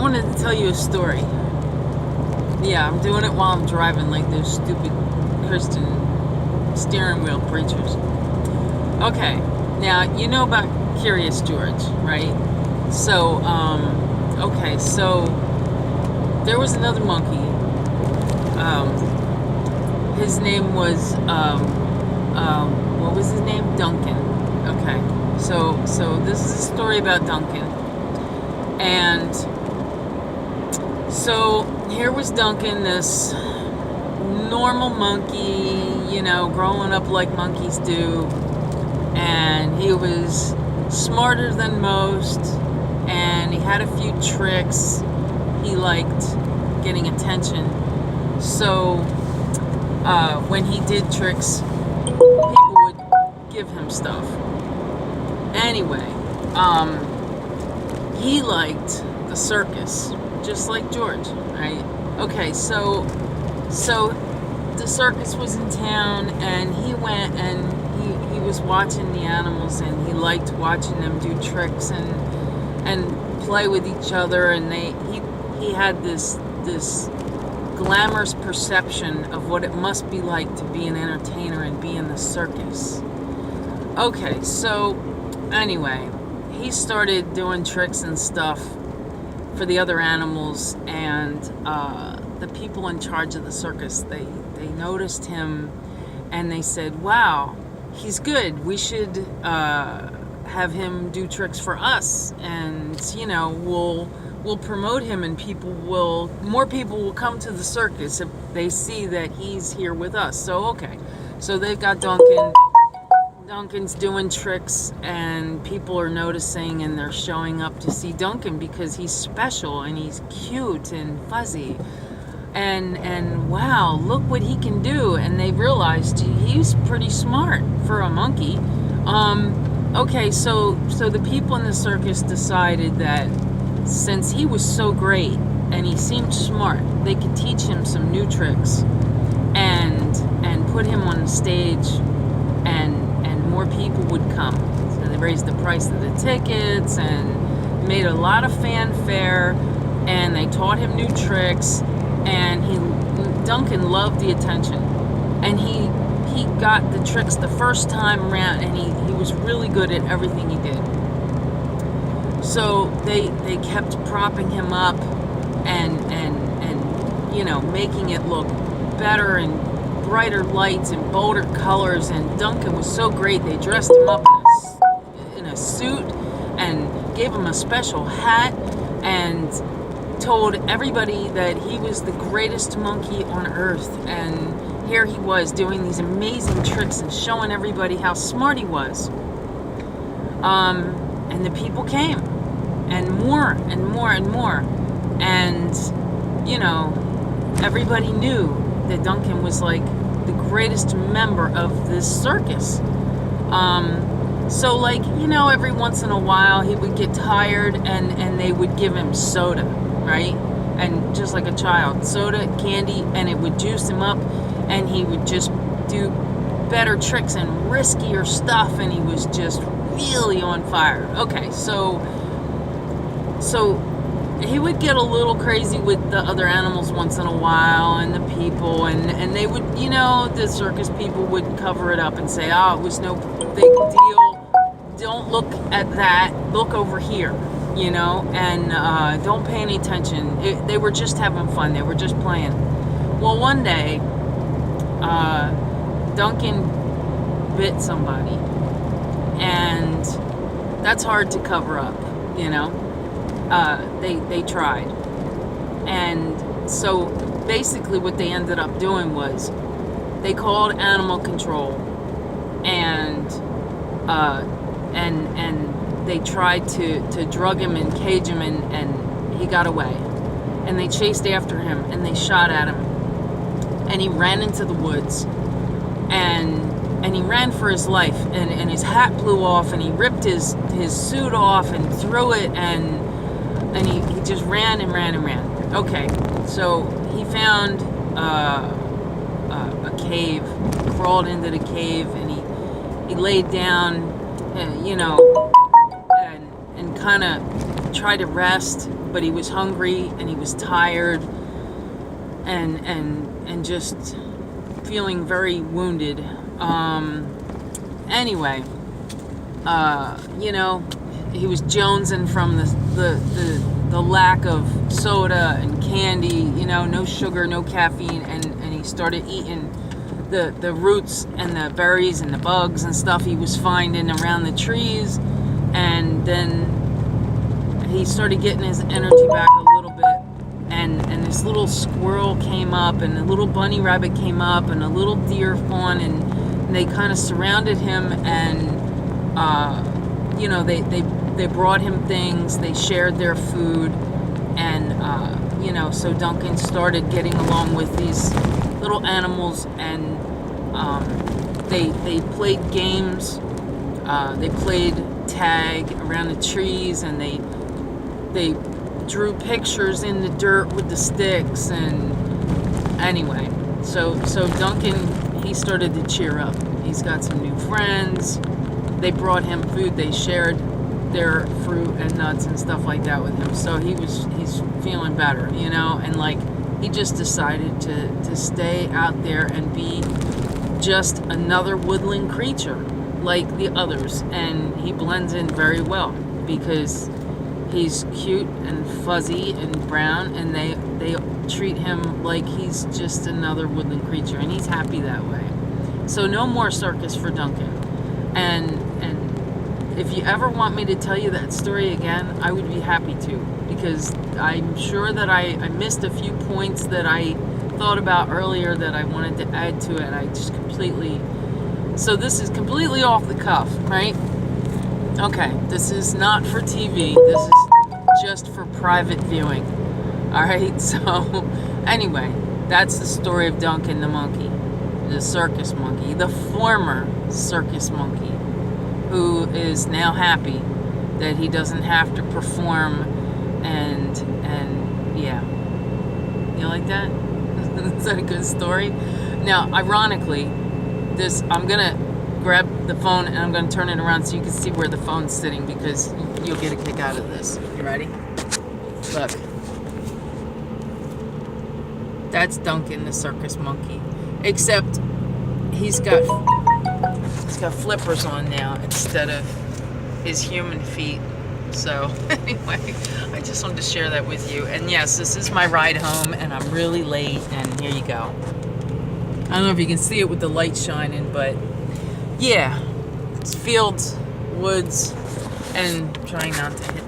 wanted to tell you a story. Yeah, I'm doing it while I'm driving, like those stupid Christian steering wheel preachers. Okay, now you know about Curious George, right? So, so there was another monkey. His name was what was his name? Duncan. Okay, so this is a story about Duncan, and so here was Duncan, this normal monkey, growing up like monkeys do, and he was smarter than most, and he had a few tricks. He liked getting attention, so when he did tricks, people would give him stuff. Anyway, he liked the circus, just like George, right? Okay, so the circus was in town, and he went and he was watching the animals, and he liked watching them do tricks and play with each other, and he had this glamorous perception of what it must be like to be an entertainer and be in the circus. Okay, so anyway, he started doing tricks and stuff for the other animals, and the people in charge of the circus, they noticed him, and they said, wow, he's good, we should have him do tricks for us, and we'll promote him, and more people will come to the circus if they see that he's here with us. So okay, so they've got Duncan's doing tricks, and people are noticing, and they're showing up to see Duncan because he's special and he's cute and fuzzy, and wow, look what he can do. And they realized he's pretty smart for a monkey. Okay, so the people in the circus decided that since he was so great and he seemed smart, they could teach him some new tricks and put him on the stage, and more people would come. So they raised the price of the tickets and made a lot of fanfare, and they taught him new tricks, and Duncan loved the attention, and he got the tricks the first time around, and he was really good at everything he did. So they kept propping him up and making it look better, and brighter lights and bolder colors, and Duncan was so great. They dressed him up in a suit and gave him a special hat and told everybody that he was the greatest monkey on earth, and here he was doing these amazing tricks and showing everybody how smart he was. And the people came, and more and more and more, and everybody knew that Duncan was like the greatest member of this circus. So every once in a while he would get tired, and they would give him soda, right? And just like a child, soda, candy, and it would juice him up, and he would just do better tricks and riskier stuff, and he was just really on fire. Okay, so he would get a little crazy with the other animals once in a while, and the people, and they would, the circus people would cover it up and say, oh, it was no big deal, don't look at that, look over here, and don't pay any attention. They were just having fun, they were just playing. Well, one day Duncan bit somebody, and that's hard to cover up, they tried. And so basically what they ended up doing was they called animal control, and they tried to drug him and cage him, and he got away. And they chased after him, and they shot at him, and he ran into the woods, and he ran for his life, and his hat blew off, and he ripped his suit off and threw it, and he just ran and ran and ran. Okay, so he found a cave, crawled into the cave, and he laid down, and kind of try to rest, but he was hungry and he was tired and just feeling very wounded. Anyway, you know, he was jonesing from the lack of soda and candy, you know, no sugar, no caffeine, and he started eating the roots and the berries and the bugs and stuff he was finding around the trees. And then he started getting his energy back a little bit, and this little squirrel came up, and a little bunny rabbit came up, and a little deer fawn, and they kind of surrounded him, and you know, they brought him things, they shared their food, and you know, so Duncan started getting along with these little animals, and they played games, they played tag around the trees, and they drew pictures in the dirt with the sticks. And anyway, so Duncan, he started to cheer up. He's got some new friends. They brought him food. They shared their fruit and nuts and stuff like that with him. So he's feeling better, you know, and like he just decided to stay out there and be just another woodland creature like the others, and he blends in very well because he's cute and fuzzy and brown, and they treat him like he's just another woodland creature, and he's happy that way. So no more circus for Duncan. And if you ever want me to tell you that story again, I would be happy to, because I'm sure that I missed a few points that I thought about earlier that I wanted to add to it. I just completely... So this is completely off the cuff, right? Okay, this is not for TV. This is just for private viewing. All right, so anyway, that's the story of Duncan the monkey, the circus monkey, the former circus monkey, who is now happy that he doesn't have to perform, and yeah. You like that? Is that a good story? Now, ironically, I'm gonna grab the phone and I'm gonna turn it around so you can see where the phone's sitting, because you'll get a kick out of this. You ready? Look. That's Duncan the circus monkey. Except he's got flippers on now instead of his human feet. So anyway, I just wanted to share that with you. And yes, this is my ride home, and I'm really late, and here you go. I don't know if you can see it with the light shining, but yeah, it's fields, woods, and trying not to hit